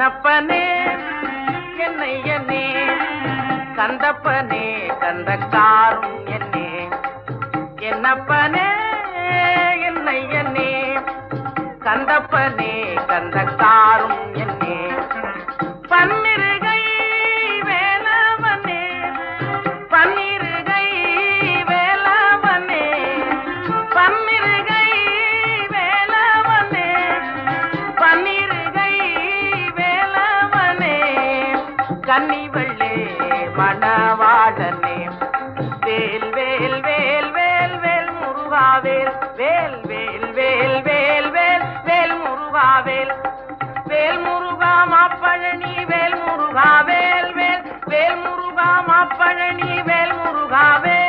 என்னப்பனே என்னையனே கந்தப்பனே கந்தக்காரும் என்னே என்னப்பனே என்னையனே கந்தப்பனே கந்தக்காரும் என்னே பன்னிருகை வேலவனே பன்னிருகை வேலவனே பன்னிருகை வேலவனே பன்னிருகை வேலவனே கன்னிவள்ளே மணவாளனே வேல் வேல் வேல் வேல் வேல் முருகாவேல் வேல் வேல் வேல் வேல் வேல் வேல் முருகாவேல் வேல் முருகா மாப்பழனி வேல் முருகா வேல் வேல் வேல் முருகா மாப்பழனி வேல் முருகா வேல்